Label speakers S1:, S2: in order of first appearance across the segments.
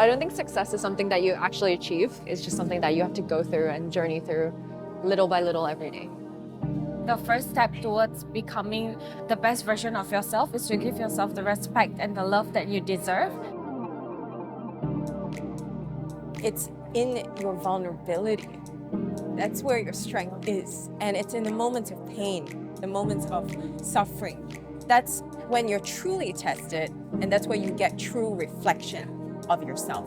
S1: I don't think success is something that you actually achieve. It's just something that you have to go through and journey through little by little every day.
S2: The first step towards becoming the best version of yourself is to give yourself the respect and the love that you deserve.
S3: It's in your vulnerability. That's where your strength is. And it's in the moments of pain, the moments of suffering. That's when you're truly tested, and that's where you get true reflection of yourself.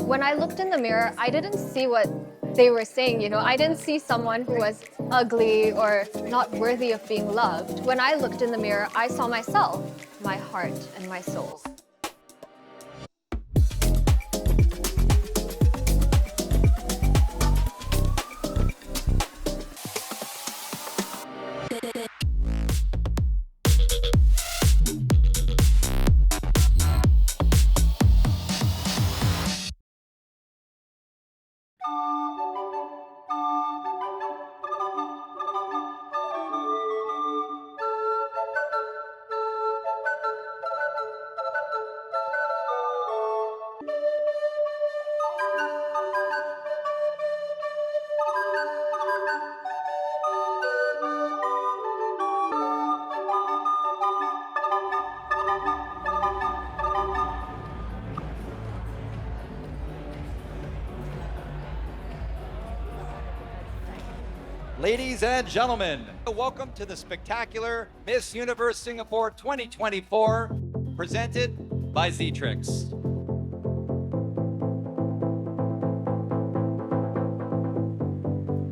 S1: When I looked in the mirror, I didn't see what they were saying, I didn't see someone who was ugly or not worthy of being loved. When I looked in the mirror, I saw myself, my heart, and my soul.
S4: Ladies and gentlemen, welcome to the spectacular Miss Universe Singapore 2024, presented by Z-Trix.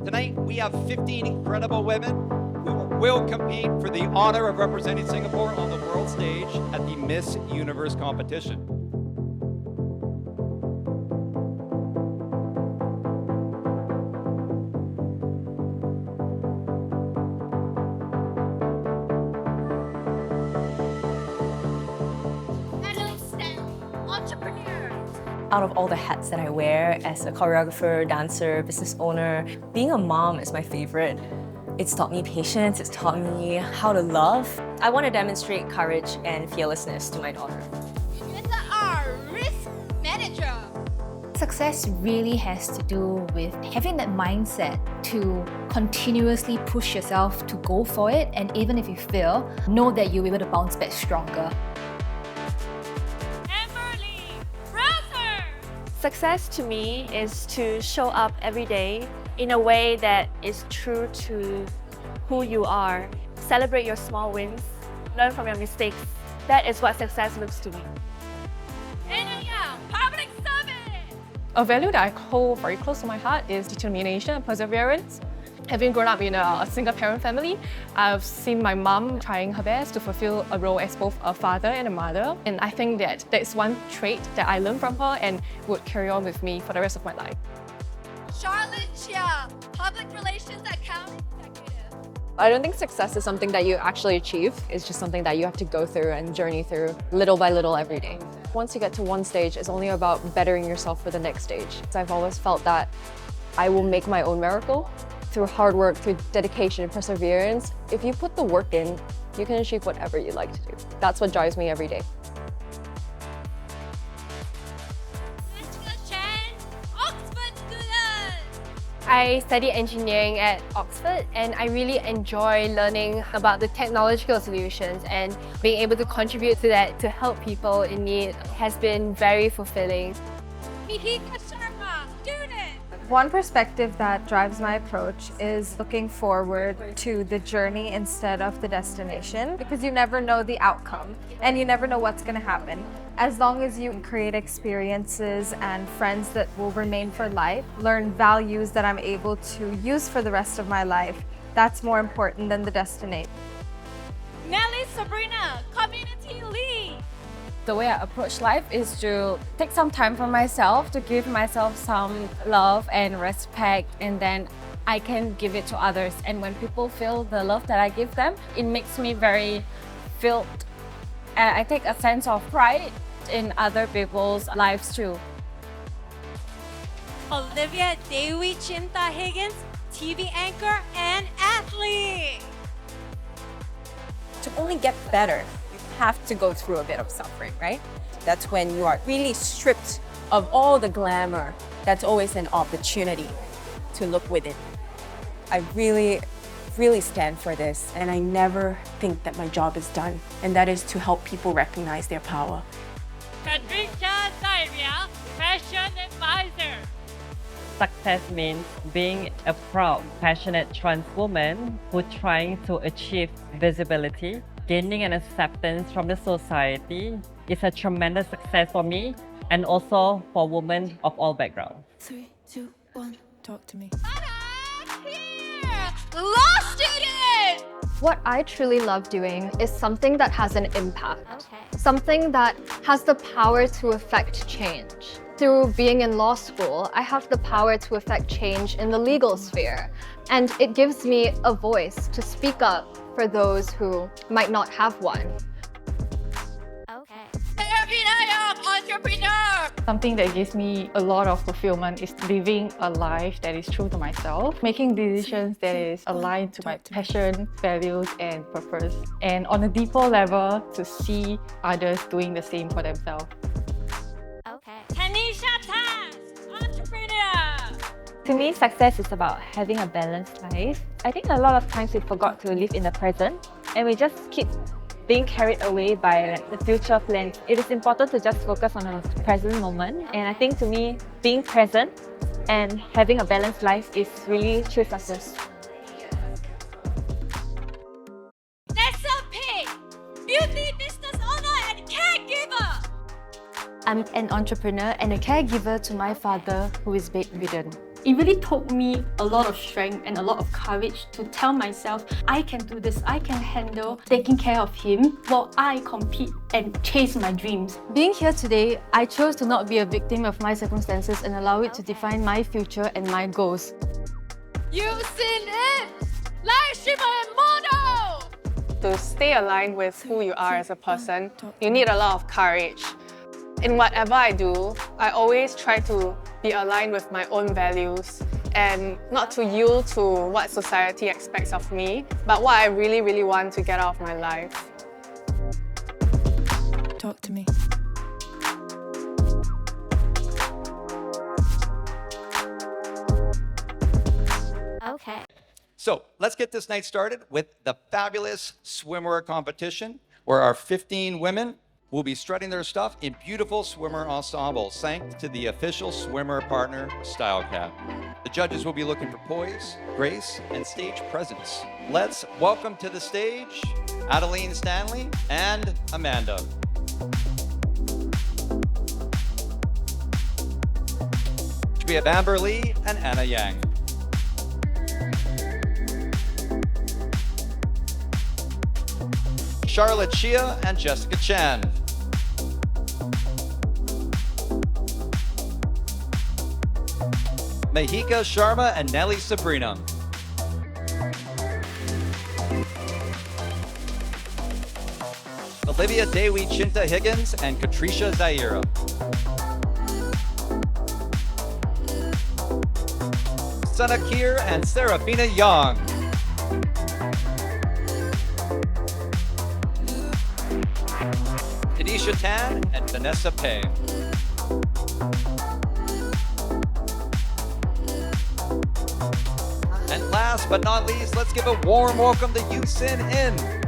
S4: Tonight, we have 15 incredible women who will compete for the honor of representing Singapore on the world stage at the Miss Universe competition.
S5: Out of all the hats that I wear as a choreographer, dancer, business owner, being a mom is my favorite. It's taught me patience, it's taught me how to love. I want to demonstrate courage and fearlessness to my daughter.
S6: Our risk manager.
S7: Success really has to do with having that mindset to continuously push yourself to go for it, and even if you fail, know that you'll be able to bounce back stronger.
S8: Success to me is to show up every day in a way that is true to who you are. Celebrate your small wins, learn from your mistakes. That is what success looks to me.
S6: Public service.
S9: A value that I hold very close to my heart is determination and perseverance. Having grown up in a single-parent family, I've seen my mom trying her best to fulfill a role as both a father and a mother. And I think that that's one trait that I learned from her and would carry on with me for the rest of my life.
S6: Charlotte Chia, Public Relations Account Executive.
S1: I don't think success is something that you actually achieve. It's just something that you have to go through and journey through little by little every day. Once you get to one stage, it's only about bettering yourself for the next stage. So I've always felt that I will make my own miracle. Through hard work, through dedication and perseverance, if you put the work in, you can achieve whatever you like to do. That's what drives me every day.
S8: I study engineering at Oxford, and I really enjoy learning about the technological solutions, and being able to contribute to that to help people in need has been very fulfilling.
S6: Mihika Sharma, student.
S10: One perspective that drives my approach is looking forward to the journey instead of the destination, because you never know the outcome and you never know what's going to happen. As long as you create experiences and friends that will remain for life, learn values that I'm able to use for the rest of my life, that's more important than the destination.
S6: Nelly Sabrina, Community Lead.
S2: The way I approach life is to take some time for myself, to give myself some love and respect, and then I can give it to others. And when people feel the love that I give them, it makes me very filled. I take a sense of pride in other people's lives too.
S6: Olivia Dewi Chinta Higgins, TV anchor and athlete.
S3: To only get better, you have to go through a bit of suffering, right? That's when you are really stripped of all the glamour. That's always an opportunity to look within. I really stand for this, and I never think that my job is done, and that is to help people recognize their power.
S6: Patricia Saivia, Fashion Advisor.
S11: Success means being a proud, passionate trans woman who's trying to achieve visibility, gaining an acceptance from the society. It's a tremendous success for me and also for women of all backgrounds.
S12: 3, 2, 1, talk to me.
S6: Law student!
S1: What I truly love doing is something that has an impact. Something that has the power to affect change. Through being in law school, I have the power to affect change in the legal sphere. And it gives me a voice to speak up for those who might not have one.
S6: Entrepreneur!
S9: Something that gives me a lot of fulfillment is living a life that is true to myself, making decisions that is aligned to my passion, values, and purpose. And on a deeper level, to see others doing the same for themselves.
S6: Tanisha Tan, entrepreneur!
S2: To me, success is about having a balanced life. I think a lot of times we forgot to live in the present and we just keep being carried away by the future plans. It is important to just focus on the present moment. And I think to me, being present and having a balanced life is really true success.
S6: Nessa P, beauty business owner and caregiver.
S13: I'm an entrepreneur and a caregiver to my father who is bedridden. It really took me a lot of strength and a lot of courage to tell myself I can do this, I can handle taking care of him while I compete and chase my dreams. Being here today, I chose to not be a victim of my circumstances and allow it to define my future and my goals.
S6: You've seen it! Live streamer and model!
S9: To stay aligned with who you are as a person, you need a lot of courage. In whatever I do, I always try to be aligned with my own values and not to yield to what society expects of me, but what I really, really want to get out of my life.
S12: Talk to me.
S6: Okay.
S4: So let's get this night started with the fabulous swimwear competition, where our 15 women will be strutting their stuff in beautiful swimmer ensembles, thanks to the official Swimwear Partner style cap. The judges will be looking for poise, grace, and stage presence. Let's welcome to the stage Adeline Stanley and Amanda. We have Amber Lee and Anna Yang. Charlotte Chia and Jessica Chan. Mahika Sharma and Nelly Sabrina. Olivia Dewi Chinta Higgins and Katricia Zaira. Sana Kier and Serafina Young. Tanisha Tan and Vanessa Pei. And last but not least, let's give a warm welcome to Yusin In.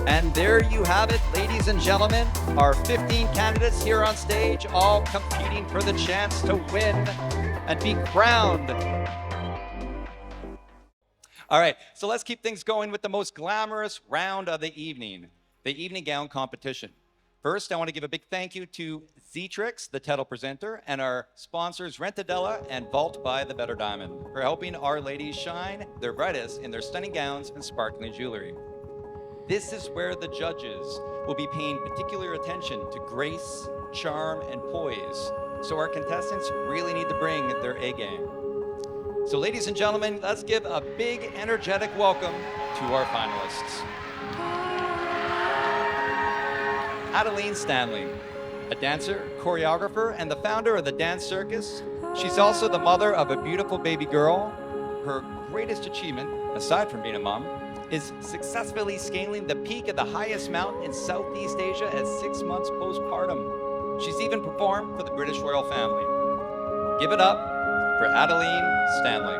S4: And there you have it, ladies and gentlemen, our 15 candidates here on stage, all competing for the chance to win and be crowned. All right, so let's keep things going with the most glamorous round of the evening gown competition. First, I want to give a big thank you to Zetrix, the title presenter, and our sponsors Rentadella and Vault by the Better Diamond for helping our ladies shine their brightest in their stunning gowns and sparkling jewelry. This is where the judges will be paying particular attention to grace, charm, and poise. So our contestants really need to bring their A game. So ladies and gentlemen, let's give a big, energetic welcome to our finalists. Adeline Stanley. a dancer, choreographer, and the founder of the Dance Circus. She's also the mother of a beautiful baby girl. Her greatest achievement, aside from being a mom, is successfully scaling the peak of the highest mountain in Southeast Asia at 6 months postpartum. She's even performed for the British royal family. Give it up for Adeline Stanley.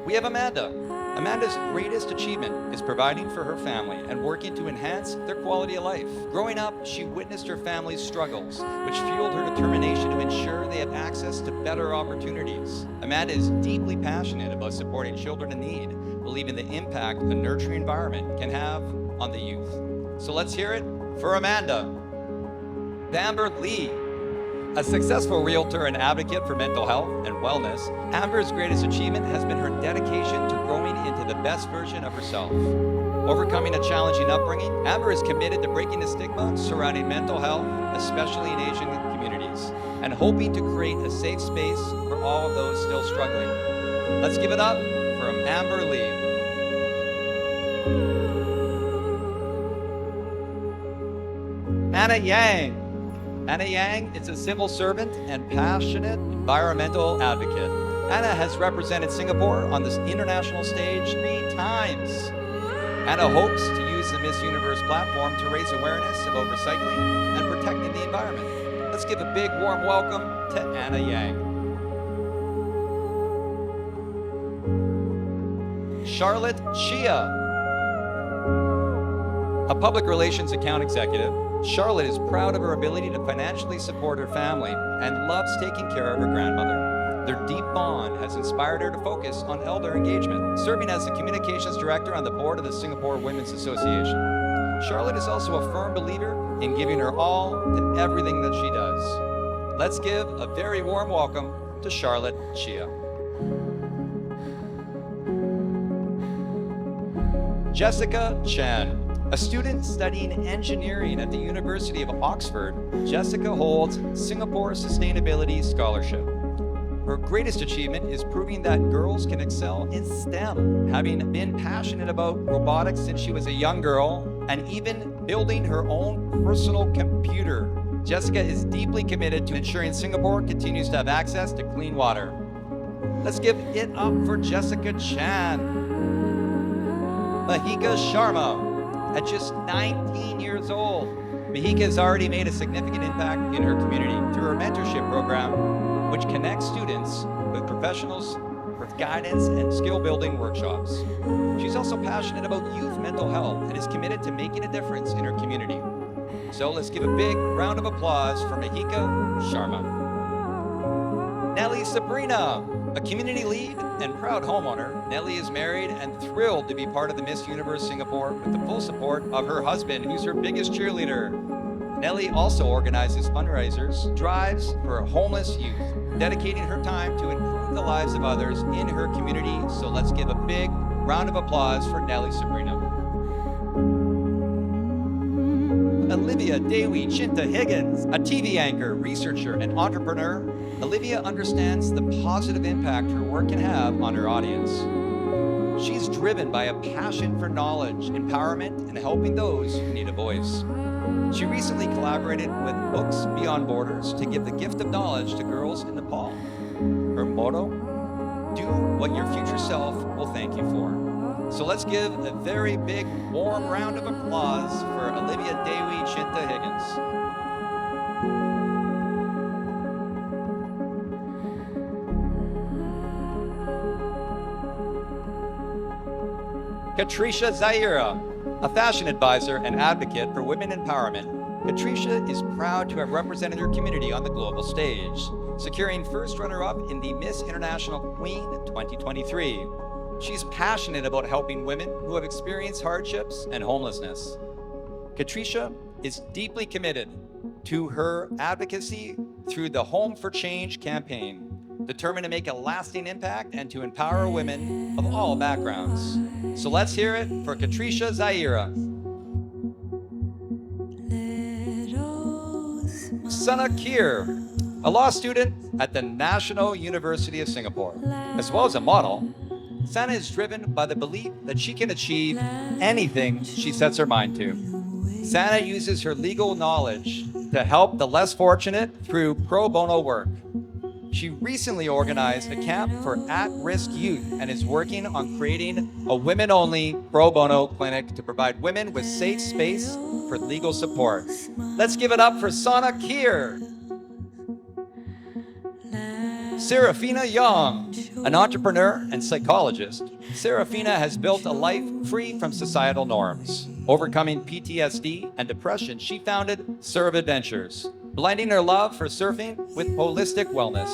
S4: We have Amanda. Amanda's greatest achievement is providing for her family and working to enhance their quality of life. Growing up, she witnessed her family's struggles, which fueled her determination to ensure they have access to better opportunities. Amanda is deeply passionate about supporting children in need, believing the impact a nurturing environment can have on the youth. So let's hear it for Amanda. Amber Lee. A successful realtor and advocate for mental health and wellness, Amber's greatest achievement has been her dedication to growing into the best version of herself. Overcoming a challenging upbringing, Amber is committed to breaking the stigma surrounding mental health, especially in Asian communities, and hoping to create a safe space for all of those still struggling. Let's give it up for Amber Lee. Anna Yang. Anna Yang is a civil servant and passionate environmental advocate. Anna has represented Singapore on this international stage 3 times. Anna hopes to use the Miss Universe platform to raise awareness about recycling and protecting the environment. Let's give a big warm welcome to Anna Yang. Charlotte Chia. A public relations account executive, Charlotte is proud of her ability to financially support her family and loves taking care of her grandmother. Their deep bond has inspired her to focus on elder engagement, serving as the communications director on the board of the Singapore Women's Association. Charlotte is also a firm believer in giving her all to everything that she does. Let's give a very warm welcome to Charlotte Chia. Jessica Chen. A student studying engineering at the University of Oxford, Jessica holds Singapore Sustainability Scholarship. Her greatest achievement is proving that girls can excel in STEM, having been passionate about robotics since she was a young girl, and even building her own personal computer. Jessica is deeply committed to ensuring Singapore continues to have access to clean water. Let's give it up for Jessica Chan. Mahika Sharma. At just 19 years old, Mahika has already made a significant impact in her community through her mentorship program, which connects students with professionals for guidance and skill-building workshops. She's also passionate about youth mental health and is committed to making a difference in her community. So let's give a big round of applause for Mahika Sharma. Nellie Sabrina. A community lead and proud homeowner, Nellie is married and thrilled to be part of the Miss Universe Singapore with the full support of her husband, who's her biggest cheerleader. Nellie also organizes fundraisers, drives for homeless youth, dedicating her time to improve the lives of others in her community. So let's give a big round of applause for Nellie Sabrina. Olivia Dewi Chinta Higgins, a TV anchor, researcher, and entrepreneur. Olivia understands the positive impact her work can have on her audience. She's driven by a passion for knowledge, empowerment, and helping those who need a voice. She recently collaborated with Books Beyond Borders to give the gift of knowledge to girls in Nepal. Her motto, do what your future self will thank you for. So let's give a very big, warm round of applause for Olivia Dewi Chinta Higgins. Katricia Zaira, a fashion advisor and advocate for women empowerment. Katricia is proud to have represented her community on the global stage, securing first runner-up in the Miss International Queen 2023. She's passionate about helping women who have experienced hardships and homelessness. Katricia is deeply committed to her advocacy through the Home for Change campaign, determined to make a lasting impact and to empower women of all backgrounds. So let's hear it for Katricia Zaira. Sana Kir, a law student at the National University of Singapore, as well as a model. Sana is driven by the belief that she can achieve anything she sets her mind to. Sana uses her legal knowledge to help the less fortunate through pro bono work. She recently organized a camp for at-risk youth and is working on creating a women-only pro bono clinic to provide women with safe space for legal support. Let's give it up for Sana Kier. Serafina Young, an entrepreneur and psychologist, Serafina has built a life free from societal norms. Overcoming PTSD and depression, she founded Serve Adventures, blending her love for surfing with holistic wellness.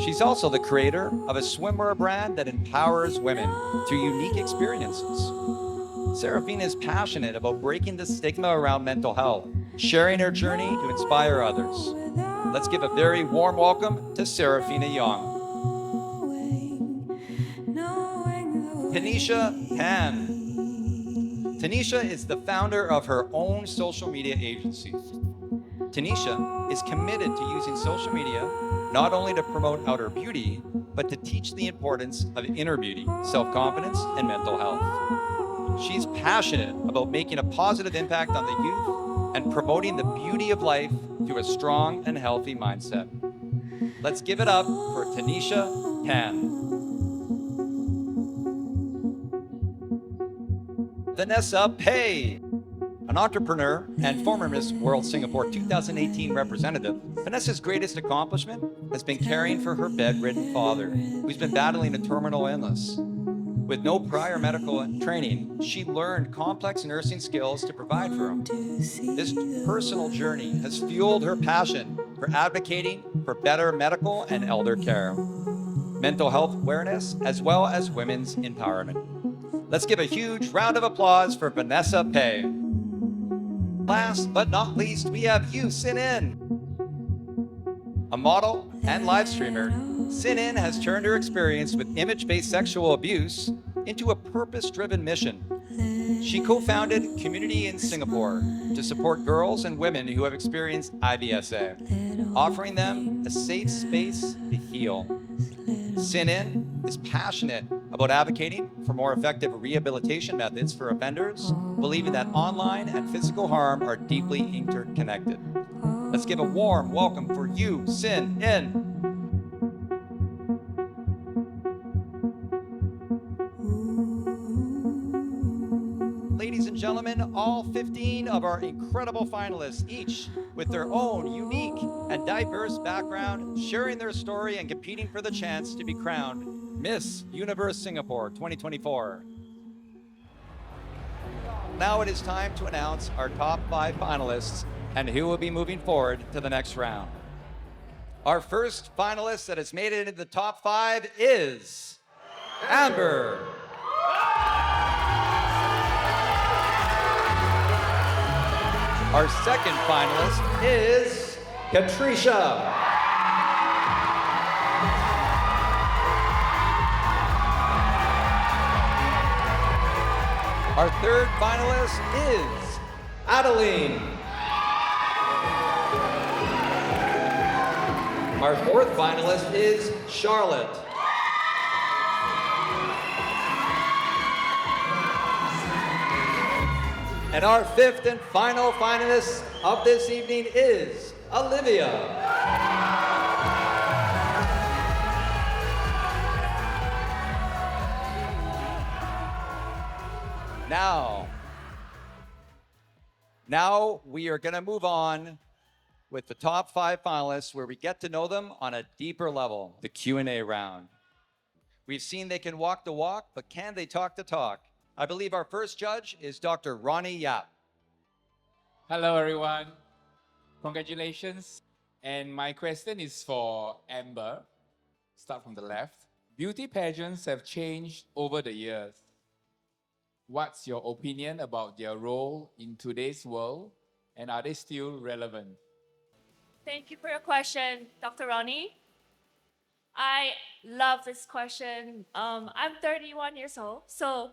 S4: She's also the creator of a swimwear brand that empowers women through unique experiences. Serafina is passionate about breaking the stigma around mental health, sharing her journey to inspire others. Let's give a very warm welcome to Serafina Young. Tanisha Pan. Tanisha is the founder of her own social media agency. Tanisha is committed to using social media not only to promote outer beauty, but to teach the importance of inner beauty, self-confidence, and mental health. She's passionate about making a positive impact on the youth and promoting the beauty of life through a strong and healthy mindset. Let's give it up for Tanisha Pan. Vanessa Pei, an entrepreneur and former Miss World Singapore 2018 representative. Vanessa's greatest accomplishment has been caring for her bedridden father, who's been battling a terminal illness. With no prior medical training, she learned complex nursing skills to provide for him. This personal journey has fueled her passion for advocating for better medical and elder care, mental health awareness, as well as women's empowerment. Let's give a huge round of applause for Vanessa Pei. Last but not least, we have Yu Sin In. A model and live streamer, Sin In has turned her experience with image-based sexual abuse into a purpose-driven mission. She co-founded Community in Singapore to support girls and women who have experienced IBSA, offering them a safe space to heal. Sin In is passionate about advocating for more effective rehabilitation methods for offenders, believing that online and physical harm are deeply interconnected. Let's give a warm welcome for Yu Sin In. Ladies and gentlemen, all 15 of our incredible finalists, each with their own unique and diverse background, sharing their story and competing for the chance to be crowned Miss Universe Singapore 2024. Now it is time to announce our top 5 finalists and who will be moving forward to the next round. Our first finalist that has made it into the top 5 is Amber. Our second finalist is Katricia. Our third finalist is Adeline. Our fourth finalist is Charlotte. And our fifth and final finalist of this evening is Olivia. Now we are going to move on with the top 5 finalists where we get to know them on a deeper level, the Q&A round. We've seen they can walk the walk, but can they talk the talk? I believe our first judge is Dr. Ronnie Yap.
S14: Hello, everyone. Congratulations. And my question is for Amber. Start from the left. Beauty pageants have changed over the years. What's your opinion about their role in today's world, and are they still relevant?
S8: Thank you for your question, Dr. Ronnie. I love this question. I'm 31 years old, so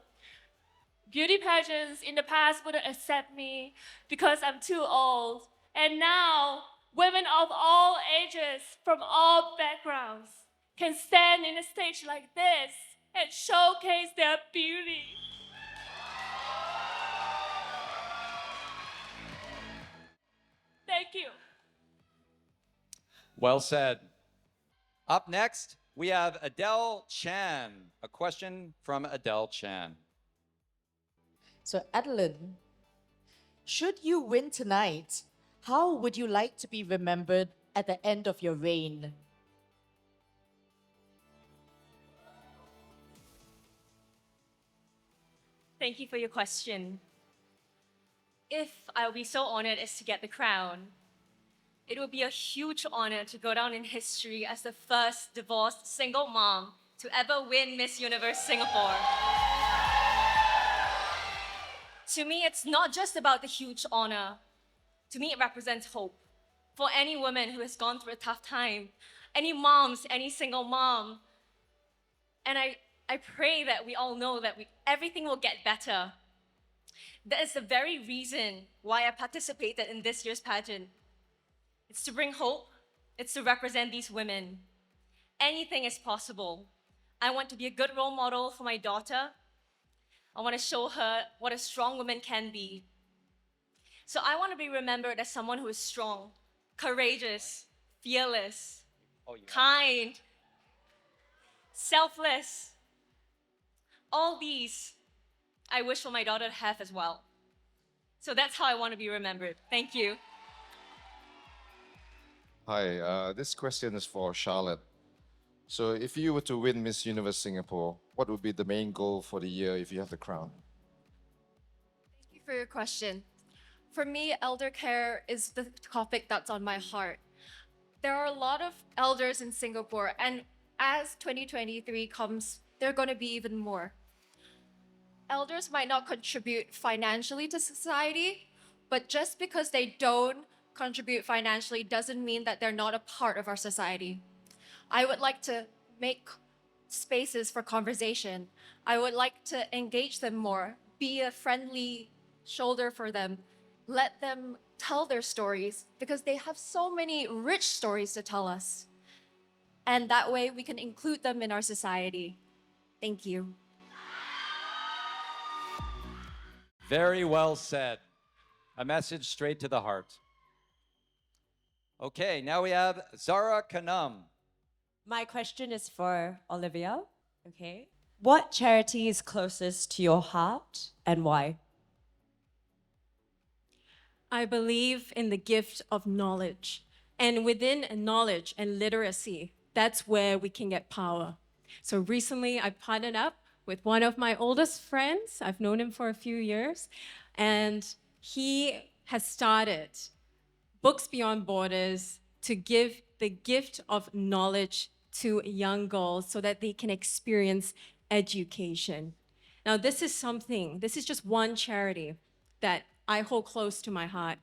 S8: beauty pageants in the past wouldn't accept me because I'm too old. And now, women of all ages, from all backgrounds, can stand in a stage like this and showcase their beauty. Thank you.
S4: Well said. Up next, we have Adele Chan. A question from Adele Chan.
S15: So, Adeline, should you win tonight, how would you like to be remembered at the end of your reign?
S5: Thank you for your question. If I'll be so honored as to get the crown, it would be a huge honor to go down in history as the first divorced single mom to ever win Miss Universe Singapore. To me, it's not just about the huge honor. To me, it represents hope for any woman who has gone through a tough time, any moms, any single mom. And I pray that we all know that everything will get better. That is the very reason why I participated in this year's pageant. It's to bring hope. It's to represent these women. Anything is possible. I want to be a good role model for my daughter. I want to show her what a strong woman can be. So I want to be remembered as someone who is strong, courageous, fearless, kind, selfless. All these I wish for my daughter to have as well. So that's how I want to be remembered. Thank you.
S16: Hi, this question is for Charlotte. So if you were to win Miss Universe Singapore, what would be the main goal for the year if you have the crown?
S1: Thank you for your question. For me, elder care is the topic that's on my heart. There are a lot of elders in Singapore, and as 2023 comes, there are going to be even more. Elders might not contribute financially to society, but just because they don't contribute financially doesn't mean that they're not a part of our society. I would like to make spaces for conversation. I would like to engage them more, be a friendly shoulder for them, let them tell their stories because they have so many rich stories to tell us. And that way we can include them in our society. Thank you.
S4: Very well said. A message straight to the heart. Okay, now we have Zara Kanam.
S17: My question is for Olivia. Okay. What charity is closest to your heart and why?
S3: I believe in the gift of knowledge. And within knowledge and literacy, that's where we can get power. So recently I partnered up with one of my oldest friends. I've known him for a few years. And he has started Books Beyond Borders to give the gift of knowledge to young girls so that they can experience education. Now, this is just one charity that I hold close to my heart.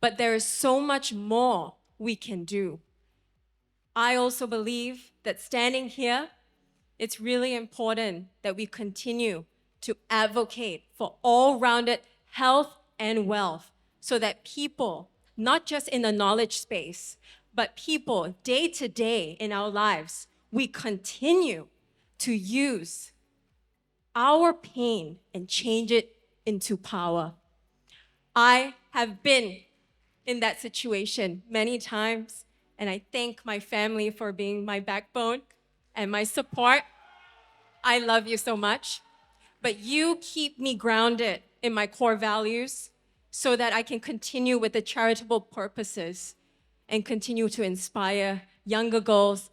S3: But there is so much more we can do. I also believe that standing here, it's really important that we continue to advocate for all-rounded health and wealth so that people, not just in the knowledge space, but people day to day in our lives, we continue to use our pain and change it into power. I have been in that situation many times, and I thank my family for being my backbone and my support. I love you so much, but you keep me grounded in my core values so that I can continue with the charitable purposes and continue to inspire younger girls,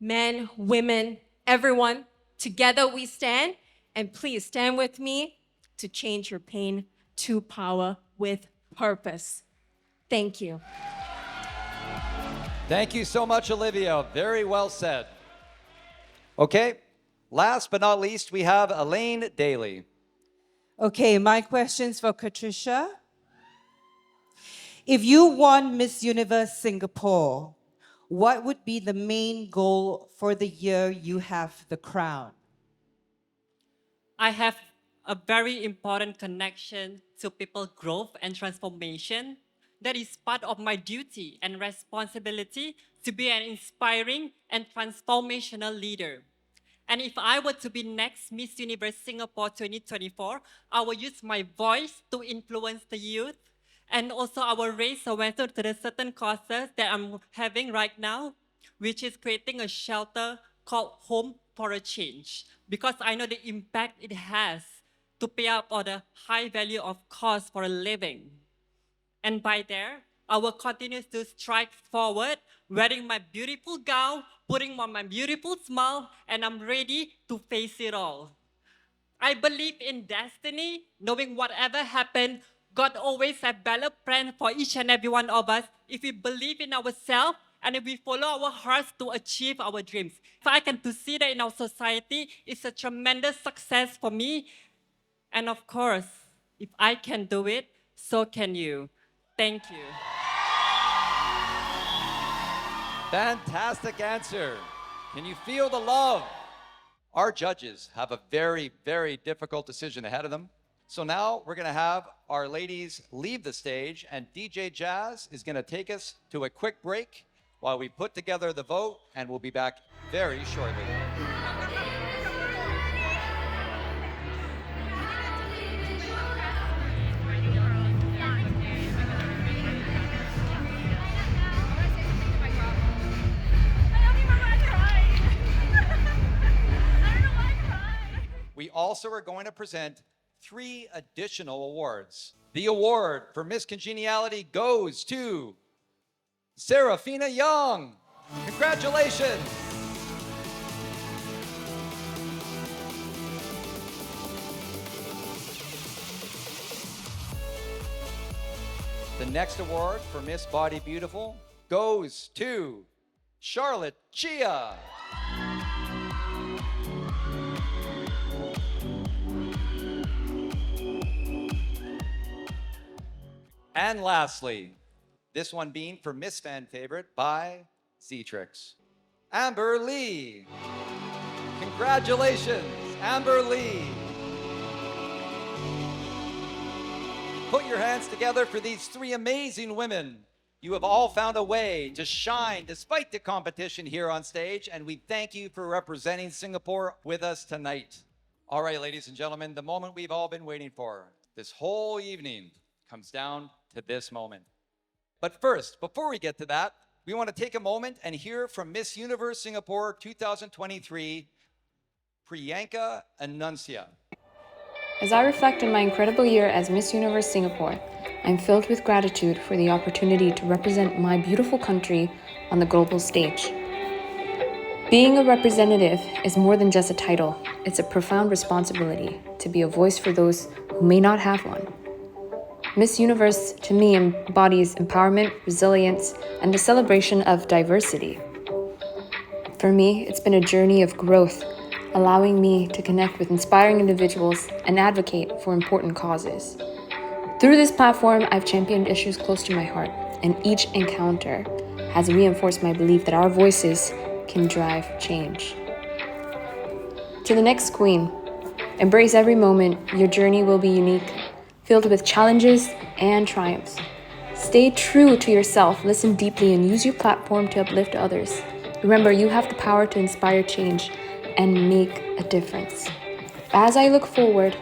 S3: men, women, everyone. Together we stand, and please stand with me to change your pain to power with purpose. Thank you.
S4: Thank you so much, Olivia. Very well said. Okay, last but not least, we have Elaine Daly.
S18: Okay, my question's for Patricia. If you won Miss Universe Singapore, what would be the main goal for the year you have the crown?
S11: I have a very important connection to people's growth and transformation. That is part of my duty and responsibility to be an inspiring and transformational leader.
S19: And if I were to be next Miss Universe Singapore 2024, I will use my voice to influence the youth. And also I will raise awareness to the certain causes that I'm having right now, which is creating a shelter called Home for a Change. Because I know the impact it has to pay up for the high value of cost for a living. And by there, I will continue to strike forward, wearing my beautiful gown, putting on my beautiful smile, and I'm ready to face it all. I believe in destiny, knowing whatever happened, God always has better plan for each and every one of us if we believe in ourselves and if we follow our hearts to achieve our dreams. If I can to see that in our society, it's a tremendous success for me. And of course, if I can do it, so can you. Thank you.
S4: Fantastic answer. Can you feel the love? Our judges have a very, very difficult decision ahead of them. So now we're going to have our ladies leave the stage, and DJ Jazz is going to take us to a quick break while we put together the vote, and we'll be back very shortly. We also are going to present 3 additional awards. The award for Miss Congeniality goes to Serafina Young. Congratulations. The next award for Miss Body Beautiful goes to Charlotte Chia. And lastly, this one being for Miss Fan Favorite by Zetrix, Amber Lee. Congratulations, Amber Lee. Put your hands together for these 3 amazing women. You have all found a way to shine despite the competition here on stage, and we thank you for representing Singapore with us tonight. All right, ladies and gentlemen, the moment we've all been waiting for. This whole evening comes down to this moment. But first, before we get to that, we want to take a moment and hear from Miss Universe Singapore 2023, Priyanka Anuncia.
S20: As I reflect on my incredible year as Miss Universe Singapore, I'm filled with gratitude for the opportunity to represent my beautiful country on the global stage. Being a representative is more than just a title. It's a profound responsibility to be a voice for those who may not have one. Miss Universe, to me, embodies empowerment, resilience, and the celebration of diversity. For me, it's been a journey of growth, allowing me to connect with inspiring individuals and advocate for important causes. Through this platform, I've championed issues close to my heart, and each encounter has reinforced my belief that our voices can drive change. To the next queen, embrace every moment. Your journey will be unique, filled with challenges and triumphs. Stay true to yourself, listen deeply, and use your platform to uplift others. Remember, you have the power to inspire change and make a difference. As I look forward,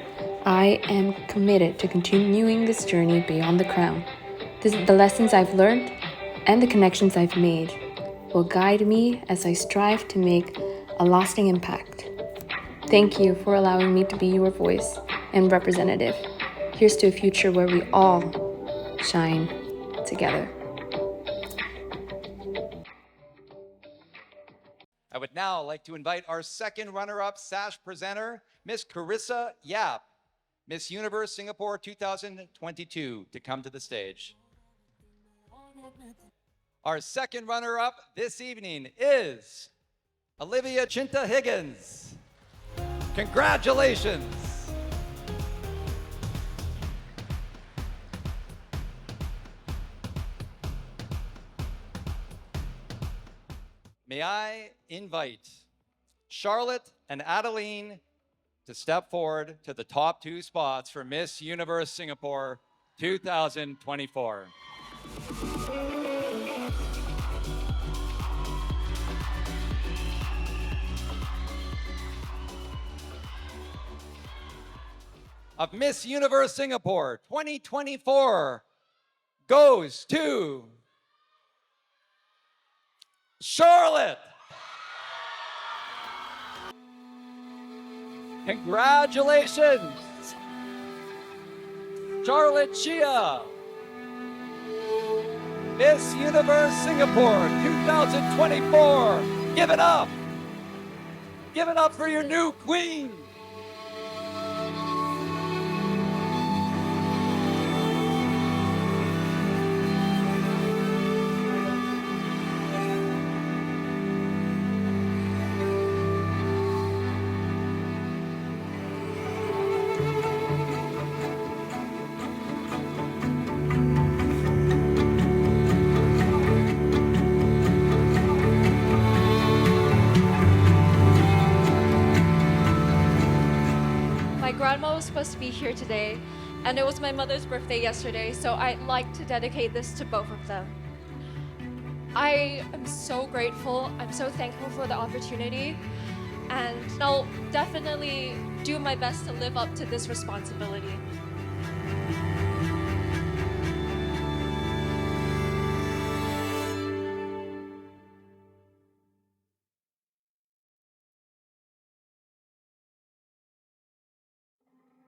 S20: I am committed to continuing this journey beyond the crown. The lessons I've learned and the connections I've made will guide me as I strive to make a lasting impact. Thank you for allowing me to be your voice and representative. Here's to a future where we all shine together.
S4: I would now like to invite our second runner-up sash presenter, Miss Carissa Yap, Miss Universe Singapore 2022, to come to the stage. Our second runner-up this evening is Olivia Chinta Higgins. Congratulations. May I invite Charlotte and Adeline to step forward to the top 2 spots for Miss Universe Singapore 2024. of Miss Universe Singapore 2024 goes to Charlotte. Congratulations, Charlotte Chia, Miss Universe Singapore 2024. Give it up. Give it up for your new queen.
S21: My grandma was supposed to be here today, and it was my mother's birthday yesterday, so I'd like to dedicate this to both of them. I am so grateful, I'm so thankful for the opportunity, and I'll definitely do my best to live up to this responsibility.